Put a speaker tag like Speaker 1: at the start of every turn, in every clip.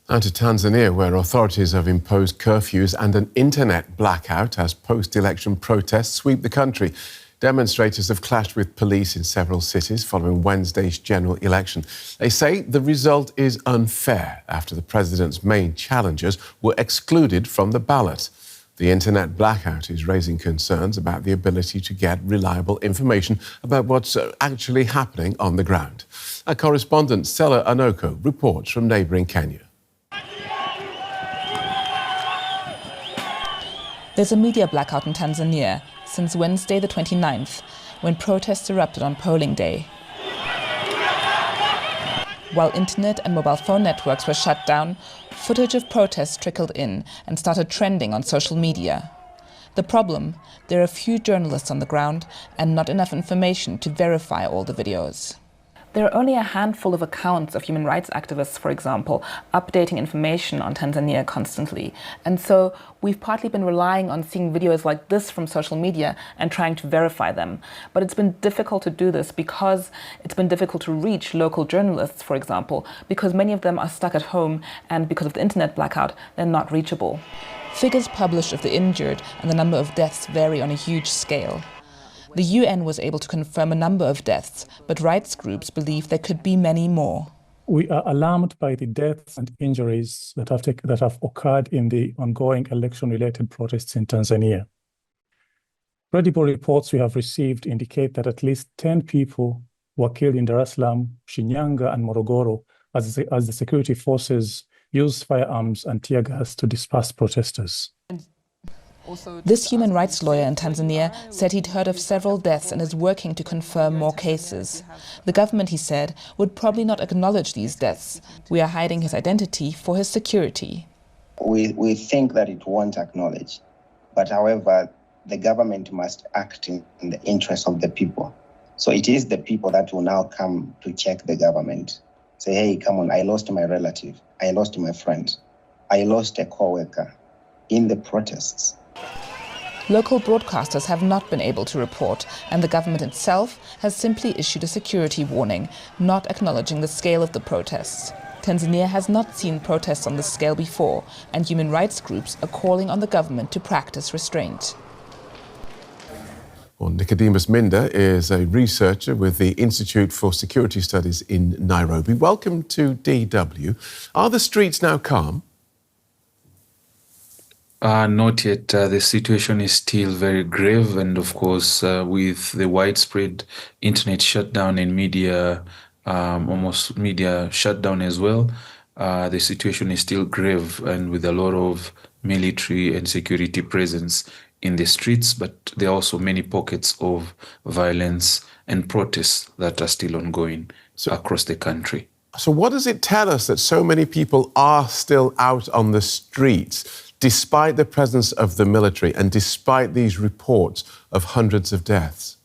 Speaker 1: Now to Tanzania, where authorities have imposed curfews and an internet blackout as post-election protests sweep the country. Demonstrators have clashed with police in several cities following Wednesday's general election. They say the result is unfair after the president's main challengers were excluded from the ballot. The internet blackout is raising concerns about the ability to get reliable information about what's actually happening on the ground. Our correspondent Sella Oneka reports from neighbouring Kenya.
Speaker 2: There's a media blackout in Tanzania since Wednesday the 29th, when protests erupted on polling day. While internet and mobile phone networks were shut down, footage of protests trickled in and started trending on social media. The problem, there are few journalists on the ground and not enough information to verify all the videos. There are only a handful of accounts of human rights activists, for example, updating information on Tanzania constantly. And so we've partly been relying on seeing videos like this from social media and trying to verify them. But it's been difficult to do this because it's been difficult to reach local journalists, for example, because many of them are stuck at home and because of the internet blackout, they're not reachable. Figures published of the injured and the number of deaths vary on a huge scale. The UN was able to confirm a number of deaths, but rights groups believe there could be many more.
Speaker 3: We are alarmed by the deaths and injuries that have occurred in the ongoing election-related protests in Tanzania. Credible reports we have received indicate that at least 10 people were killed in Dar es Salaam, Shinyanga, and Morogoro as the security forces used firearms and tear gas to disperse protesters.
Speaker 2: This human rights lawyer in Tanzania said he'd heard of several deaths and is working to confirm more cases. The government, he said, would probably not acknowledge these deaths. We are hiding his identity for his security.
Speaker 4: We think that it won't acknowledge. But however, the government must act in the interest of the people. So it is the people that will now come to check the government. Say, hey, come on, I lost my relative. I lost my friend. I lost a co-worker in the protests.
Speaker 2: Local broadcasters have not been able to report, and the government itself has simply issued a security warning, not acknowledging the scale of the protests. Tanzania has not seen protests on this scale before, and human rights groups are calling on the government to practice restraint.
Speaker 1: Well, Nicodemus Minde is a researcher with the Institute for Security Studies in Nairobi. Welcome to DW. Are the streets now calm?
Speaker 5: Not yet. The situation is still very grave, and of course, with the widespread internet shutdown and media, almost media shutdown as well, the situation is still grave, and with a lot of military and security presence in the streets. But there are also many pockets of violence and protests that are still ongoing across the country.
Speaker 1: So what does it tell us that so many people are still out on the streets, despite the presence of the military and despite these reports of hundreds of deaths?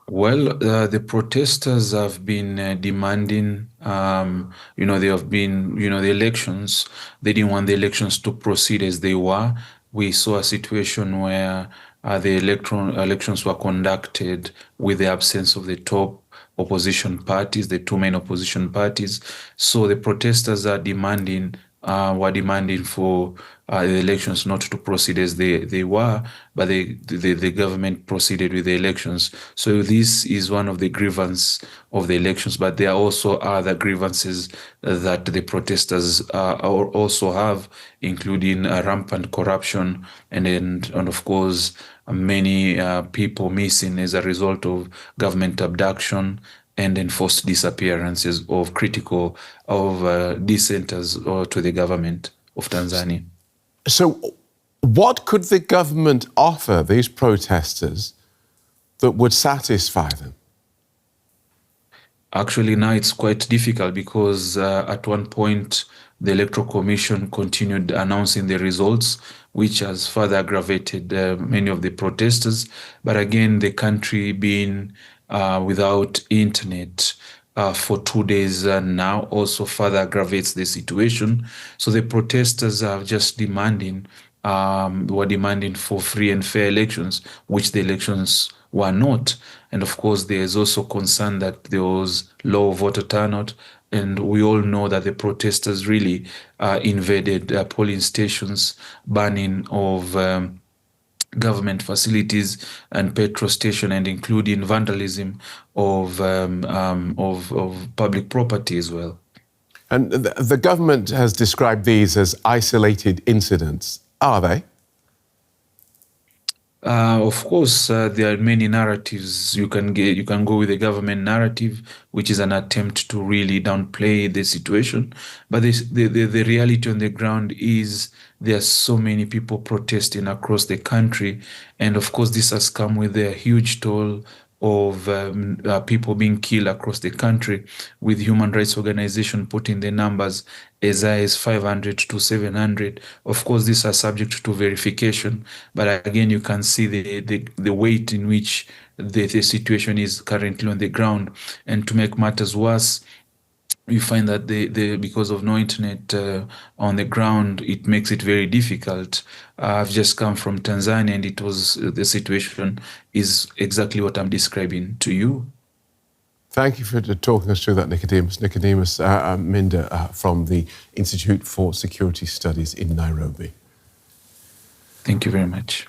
Speaker 5: Well, the protesters have been demanding, they have been, the elections, they didn't want the elections to proceed as they were. We saw a situation where the elections were conducted with the absence of the top opposition parties, the two main opposition parties. So the protesters are were demanding for the elections not to proceed as they were, but the government proceeded with the elections. So this is one of the grievances of the elections, but there are also other grievances that the protesters also have, including rampant corruption and of course many people missing as a result of government abduction and enforced disappearances of dissenters to the government of Tanzania.
Speaker 1: So what could the government offer these protesters that would satisfy them?
Speaker 5: Actually, now it's quite difficult because at one point the Electoral Commission continued announcing the results, which has further aggravated many of the protesters. But again, the country being without internet for 2 days now also further aggravates the situation. So the protesters are just were demanding for free and fair elections, which the elections were not. And of course, there is also concern that there was low voter turnout And we all know that the protesters really invaded polling stations, burning of government facilities and petrol station, and including vandalism of public property as well.
Speaker 1: And the government has described these as isolated incidents. Are they?
Speaker 5: Of course, there are many narratives you can get. You can go with the government narrative, which is an attempt to really downplay the situation. But the reality on the ground is there are so many people protesting across the country. And of course, this has come with a huge toll of people being killed across the country, with human rights organizations putting the numbers as high as 500 to 700. Of course, these are subject to verification, but again, you can see the weight in which the situation is currently on the ground. And to make matters worse, you find that because of no internet on the ground, it makes it very difficult. I've just come from Tanzania, and the situation is exactly what I'm describing to you.
Speaker 1: Thank you for talking us through that, Nicodemus. Nicodemus Minde from the Institute for Security Studies in Nairobi.
Speaker 5: Thank you very much.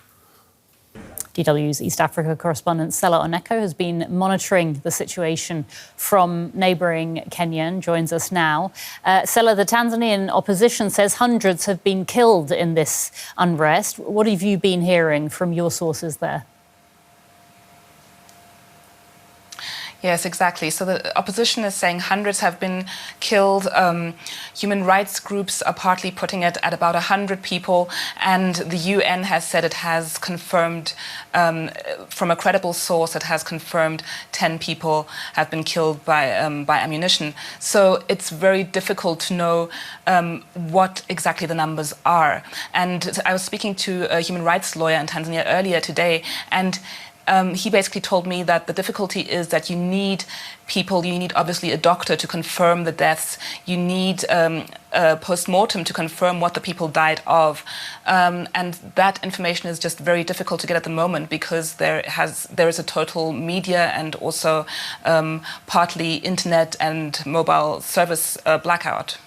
Speaker 6: DW's East Africa correspondent Sella Oneka has been monitoring the situation from neighbouring Kenya and joins us now. Sella, the Tanzanian opposition says hundreds have been killed in this unrest. What have you been hearing from your sources there?
Speaker 2: Yes, exactly. So the opposition is saying hundreds have been killed. Human rights groups are partly putting it at about 100 people. And the UN has said it has confirmed, from a credible source, it has confirmed 10 people have been killed by ammunition. So it's very difficult to know what exactly the numbers are. And I was speaking to a human rights lawyer in Tanzania earlier today, and he basically told me that the difficulty is that you need people, you need obviously a doctor to confirm the deaths, you need a post-mortem to confirm what the people died of. And that information is just very difficult to get at the moment because there is a total media and also partly internet and mobile service blackout.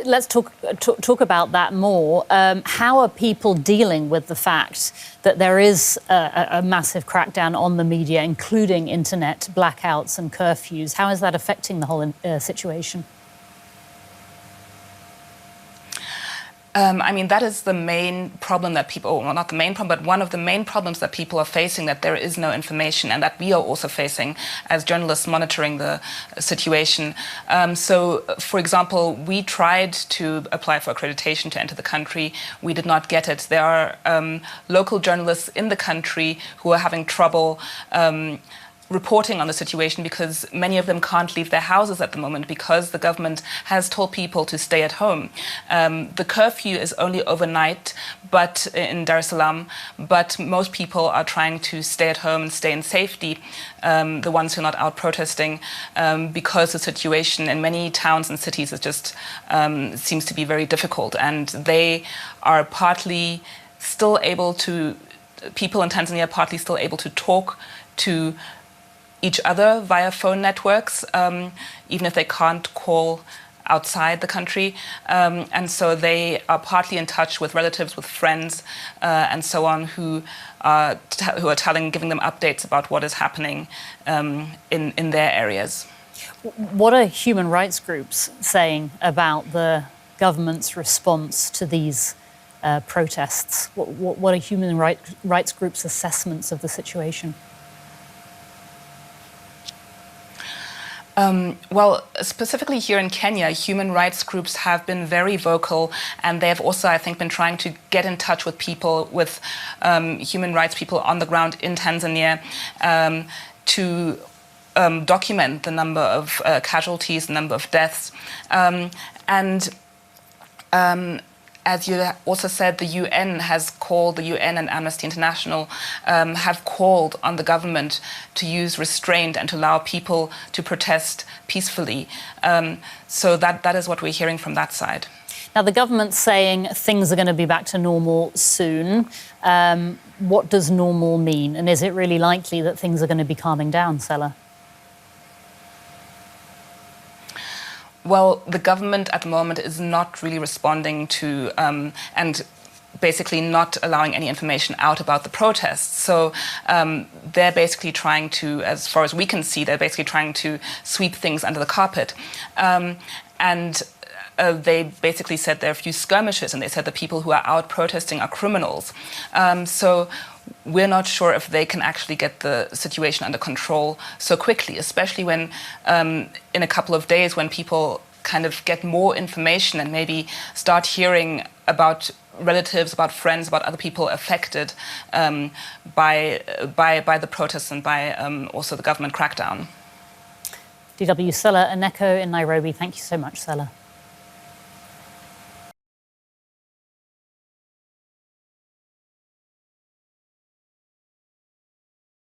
Speaker 6: Let's talk about that more. How are people dealing with the fact that there is a massive crackdown on the media, including internet blackouts and curfews? How is that affecting the whole situation?
Speaker 2: I mean, that is the main problem that people, well, not the main problem, but one of the main problems that people are facing, that there is no information, and that we are also facing as journalists monitoring the situation. So, for example, we tried to apply for accreditation to enter the country. We did not get it. There are local journalists in the country who are having trouble reporting on the situation because many of them can't leave their houses at the moment because the government has told people to stay at home. The curfew is only overnight, but in Dar es Salaam, but most people are trying to stay at home and stay in safety, the ones who are not out protesting, because the situation in many towns and cities is just seems to be very difficult, and they are partly still able to, people in Tanzania are partly still able to talk to each other via phone networks, even if they can't call outside the country. And so they are partly in touch with relatives, with friends, and so on, who are giving them updates about what is happening in their areas.
Speaker 6: What are human rights groups saying about the government's response to these protests? What are human rights groups' assessments of the situation?
Speaker 2: Well, specifically here in Kenya, human rights groups have been very vocal, and they have also, I think, been trying to get in touch with people, with human rights people on the ground in Tanzania, to document the number of casualties, the number of deaths. As you also said, the UN has called, the UN and Amnesty International have called on the government to use restraint and to allow people to protest peacefully. So that is what we're hearing from that side.
Speaker 6: Now, the government's saying things are going to be back to normal soon. What does normal mean? And is it really likely that things are going to be calming down, Sella?
Speaker 2: Well, the government at the moment is not really responding to and basically not allowing any information out about the protests. So they're basically trying to, as far as we can see, they're basically trying to sweep things under the carpet. They basically said there are a few skirmishes, and they said the people who are out protesting are criminals. So we're not sure if they can actually get the situation under control so quickly, especially when in a couple of days when people kind of get more information and maybe start hearing about relatives, about friends, about other people affected by the protests and by also the government crackdown.
Speaker 6: DW Sella Oneka in Nairobi. Thank you so much, Sella.